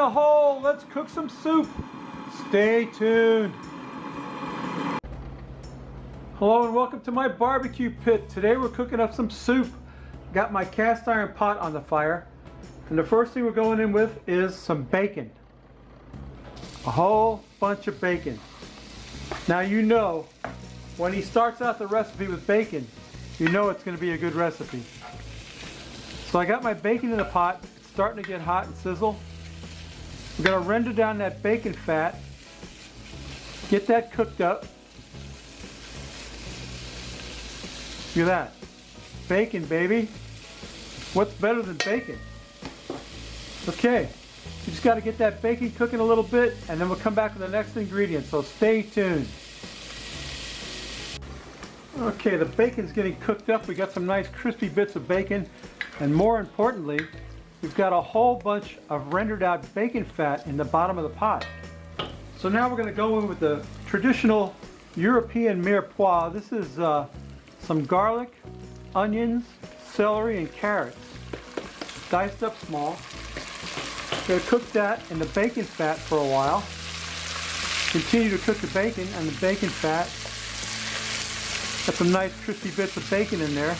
the hole. Let's cook some soup. Stay tuned. Hello and welcome to my barbecue pit. Today we're cooking up some soup. Got my cast iron pot on the fire. And the first thing we're going in with is some bacon. A whole bunch of bacon. Now you know, when he starts out the recipe with bacon, you know it's going to be a good recipe. So I got my bacon in the pot. It's starting to get hot and sizzle. We're going to render down that bacon fat. Get that cooked up. Look at that. Bacon, baby. What's better than bacon? Okay. You just got to get that bacon cooking a little bit, and then we'll come back with the next ingredient, so stay tuned. Okay, the bacon's getting cooked up. We got some nice crispy bits of bacon, and more importantly, we've got a whole bunch of rendered out bacon fat in the bottom of the pot. So now we're going to go in with the traditional European mirepoix. This is some garlic, onions, celery, and carrots, diced up small. We're going to cook that in the bacon fat for a while. Continue to cook the bacon and the bacon fat. Got some nice crispy bits of bacon in there.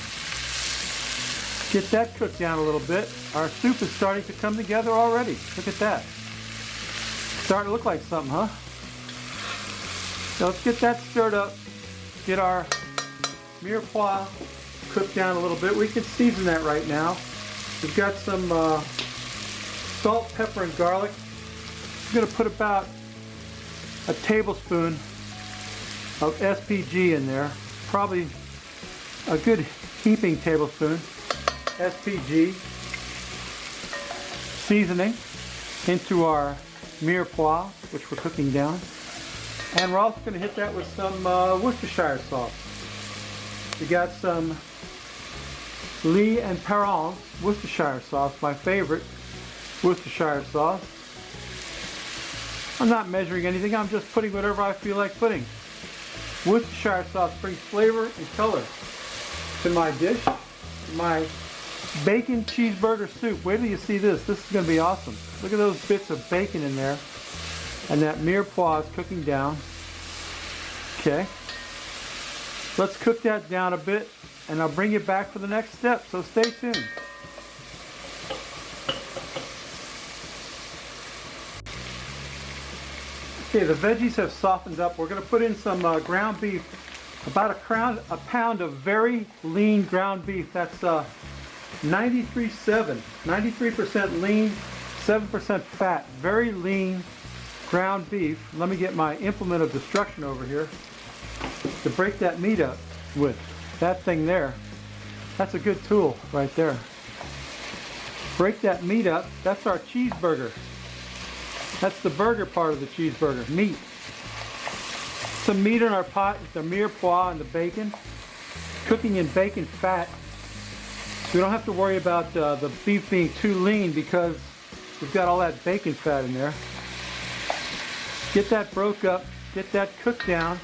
Get that cooked down a little bit. Our soup is starting to come together already. Look at that. Starting to look like something, huh? So let's get that stirred up. Get our mirepoix cooked down a little bit. We can season that right now. We've got some salt, pepper, and garlic. I'm going to put about a tablespoon of SPG in there. Probably a good heaping tablespoon. SPG. Seasoning into our mirepoix, which we're cooking down. And we're also going to hit that with some Worcestershire sauce. We got some Lee and Perrin Worcestershire sauce, my favorite Worcestershire sauce. I'm not measuring anything, I'm just putting whatever I feel like putting. Worcestershire sauce brings flavor and color to my dish. My bacon cheeseburger soup. Wait till you see this. This is going to be awesome. Look at those bits of bacon in there. And that mirepoix is cooking down. Okay. Let's cook that down a bit and I'll bring you back for the next step. So stay tuned. Okay, the veggies have softened up. We're going to put in some ground beef. About a pound of very lean ground beef. That's 93% lean, 7% fat. Very lean ground beef. Let me get my implement of destruction over here to break that meat up with. That thing there. That's a good tool right there. Break that meat up. That's our cheeseburger. That's the burger part of the cheeseburger, meat. Some meat in our pot with the mirepoix and the bacon. Cooking in bacon fat. So we don't have to worry about the beef being too lean because we've got all that bacon fat in there. Get that broke up, get that cooked down.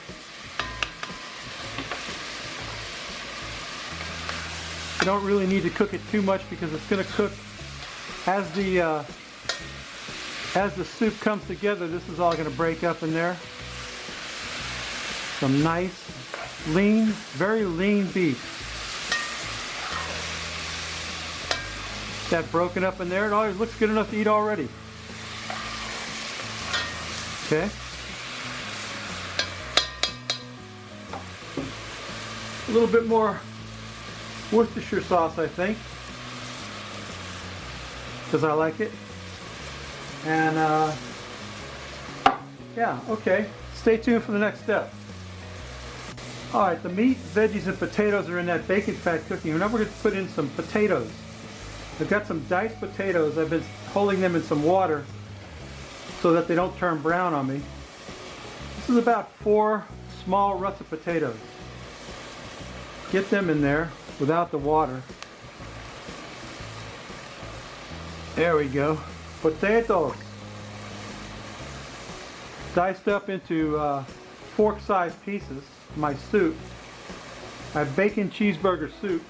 You don't really need to cook it too much because it's going to cook as the soup comes together. This is all going to break up in there. Some nice, lean, very lean beef. That broken up in there. It always looks good enough to eat already. Okay. A little bit more Worcestershire sauce, I think, because I like it. And yeah, okay. Stay tuned for the next step. Alright, the meat, veggies, and potatoes are in that bacon fat cooking. Now we're going to put in some potatoes. I've got some diced potatoes. I've been holding them in some water so that they don't turn brown on me. This is about 4 small russet potatoes. Get them in there without the water. There we go. Potatoes. Diced up into fork-sized pieces. My soup. My bacon cheeseburger soup.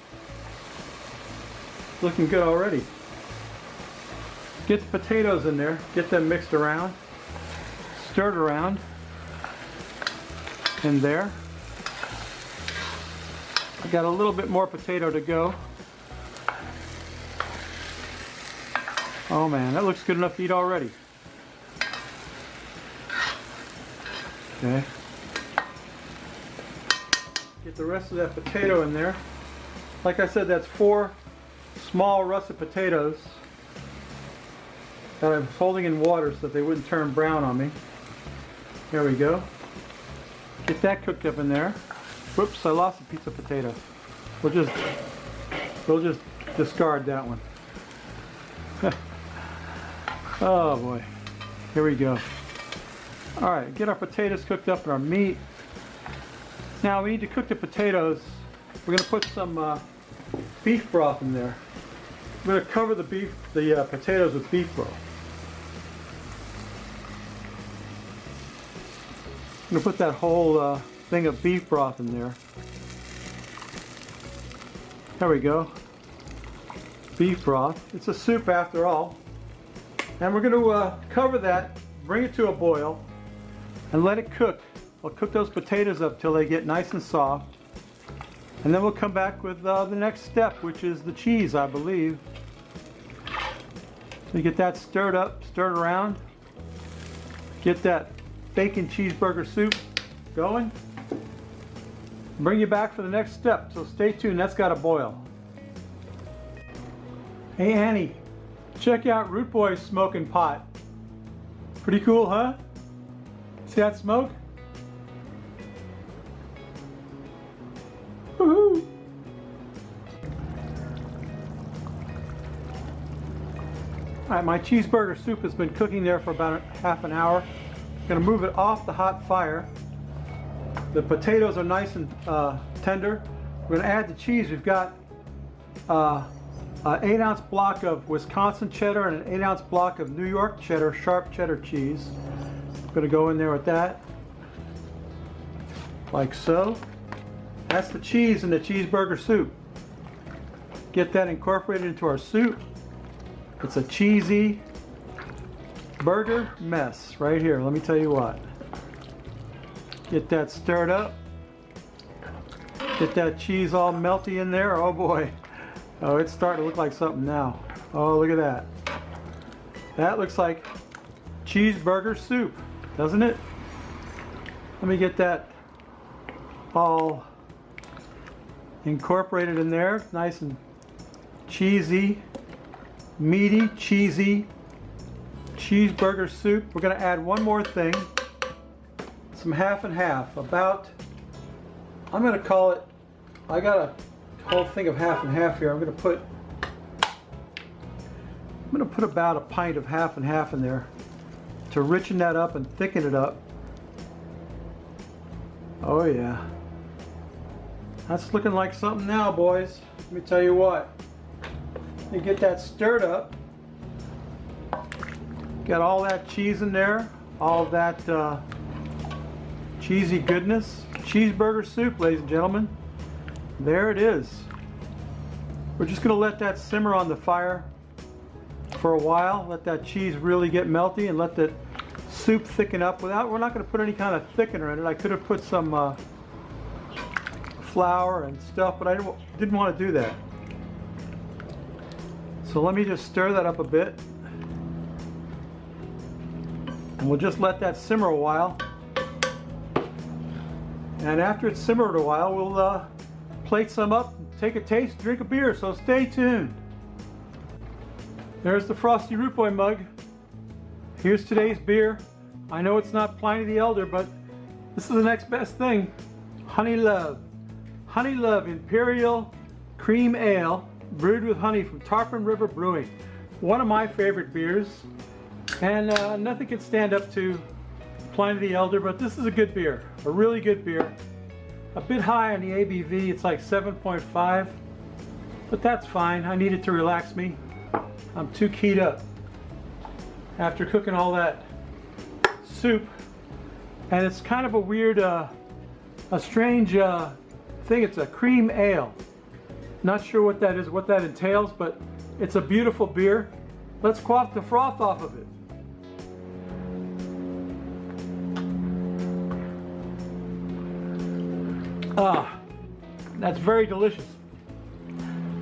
Looking good already. Get the potatoes in there, get them mixed around, stirred around in there. I got a little bit more potato to go. Oh man, that looks good enough to eat already. Okay. Get the rest of that potato in there. Like I said, that's 4 small russet potatoes that I'm holding in water so that they wouldn't turn brown on me. There we go. Get that cooked up in there. Whoops, I lost a piece of potato. We'll just discard that one. Oh boy. Here we go. Alright, get our potatoes cooked up and our meat. Now we need to cook the potatoes. We're going to put some beef broth in there. We're going to cover the potatoes with beef broth. I'm going to put that whole thing of beef broth in there. There we go. Beef broth. It's a soup after all. And we're going to cover that, bring it to a boil, and let it cook. We'll cook those potatoes up till they get nice and soft. And then we'll come back with the next step, which is the cheese, I believe. So you get that stirred up, stirred around. Get that bacon cheeseburger soup going. Bring you back for the next step, so stay tuned, that's got to boil. Hey Annie, check out Root Boy's smoking pot. Pretty cool, huh? See that smoke? Woohoo! Alright, my cheeseburger soup has been cooking there for about half an hour. I'm going to move it off the hot fire. The potatoes are nice and tender. We're going to add the cheese. We've got an 8-ounce block of Wisconsin cheddar and an 8-ounce block of New York cheddar, sharp cheddar cheese. I'm going to go in there with that, like so. That's the cheese in the cheeseburger soup. Get that incorporated into our soup. It's a cheesy burger mess right here. Let me tell you what. Get that stirred up. Get that cheese all melty in there. Oh boy. Oh, it's starting to look like something now. Oh, look at that. That looks like cheeseburger soup, doesn't it? Let me get that all incorporated in there. Nice and cheesy, meaty, cheesy cheeseburger soup. We're going to add one more thing. Some half and half. About, I'm going to call it, I got a whole thing of half and half here. I'm going to put about a pint of half and half in there to richen that up and thicken it up. Oh yeah. That's looking like something now, boys. Let me tell you what. You get that stirred up. Got all that cheese in there, all that cheesy goodness. Cheeseburger soup, ladies and gentlemen. There it is. We're just going to let that simmer on the fire for a while. Let that cheese really get melty and let the soup thicken up. We're not going to put any kind of thickener in it. I could have put some flour and stuff, but I didn't want to do that. So let me just stir that up a bit. And we'll just let that simmer a while. And after it's simmered a while, we'll plate some up, take a taste, drink a beer, so stay tuned. There's the Frosty Root Boy mug. Here's today's beer. I know it's not Pliny the Elder, but this is the next best thing. Honey Love. Honey Love Imperial Cream Ale, brewed with honey from Tarpon River Brewing. One of my favorite beers. And nothing can stand up to Pliny the Elder, but this is a good beer. A really good beer. A bit high on the ABV, it's like 7.5, but that's fine. I need it to relax me. I'm too keyed up after cooking all that soup. And it's kind of a weird, a strange thing. It's a cream ale. Not sure what that is, what that entails, but it's a beautiful beer. Let's quaff the froth off of it. Ah, that's very delicious.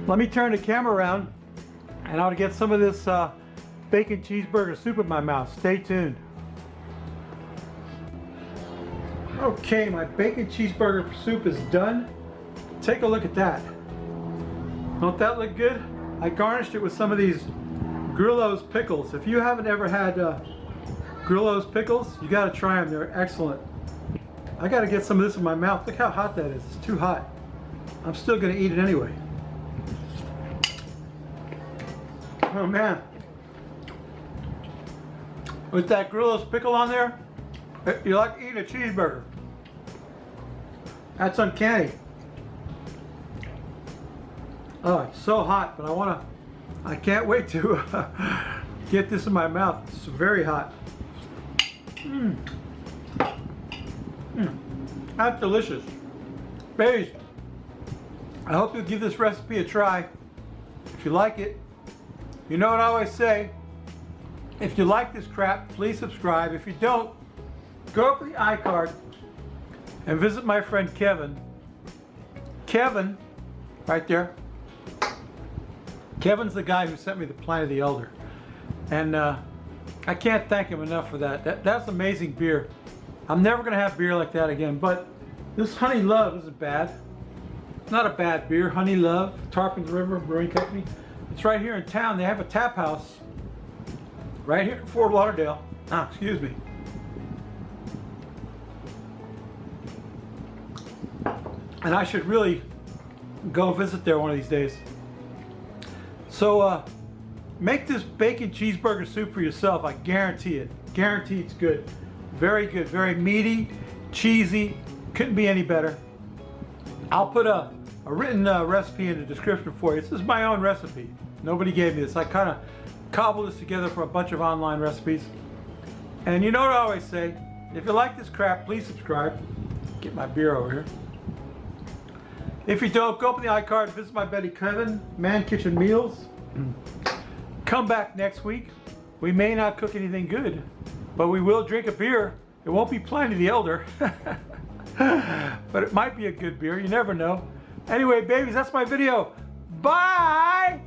Let me turn the camera around and I'll get some of this bacon cheeseburger soup in my mouth. Stay tuned. Okay, my bacon cheeseburger soup is done. Take a look at that. Don't that look good? I garnished it with some of these Grillo's pickles. If you haven't ever had Grillo's pickles, you gotta try them. They're excellent. I gotta get some of this in my mouth. Look how hot that is. It's too hot. I'm still gonna eat it anyway. Oh man. With that Grillo's pickle on there, you're like eating a cheeseburger. That's uncanny. Oh, it's so hot, but I can't wait to get this in my mouth. It's very hot. That's delicious. Babies, I hope you'll give this recipe a try. If you like it, you know what I always say, if you like this crap, please subscribe. If you don't, go up to the iCard and visit my friend Kevin. Kevin, right there. Kevin's the guy who sent me the Pint of the Elder. And I can't thank him enough for that. That's amazing beer. I'm never going to have beer like that again, but this Honey Love isn't bad. It's not a bad beer. Honey Love, Tarpon River Brewing Company. It's right here in town. They have a tap house right here in Fort Lauderdale. Excuse me. And I should really go visit there one of these days. So make this bacon cheeseburger soup for yourself. I guarantee it. Guarantee it's good. Very good. Very meaty, cheesy. Couldn't be any better. I'll put a written recipe in the description for you. This is my own recipe. Nobody gave me this. I kind of cobbled this together from a bunch of online recipes. And you know what I always say, if you like this crap, please subscribe. Get my beer over here. If you don't, go up in the iCard, visit my buddy Kevin, Man Kitchen Meals. Come back next week. We may not cook anything good, but we will drink a beer. It won't be Pint of the Elder, but it might be a good beer. You never know. Anyway, babies, that's my video. Bye!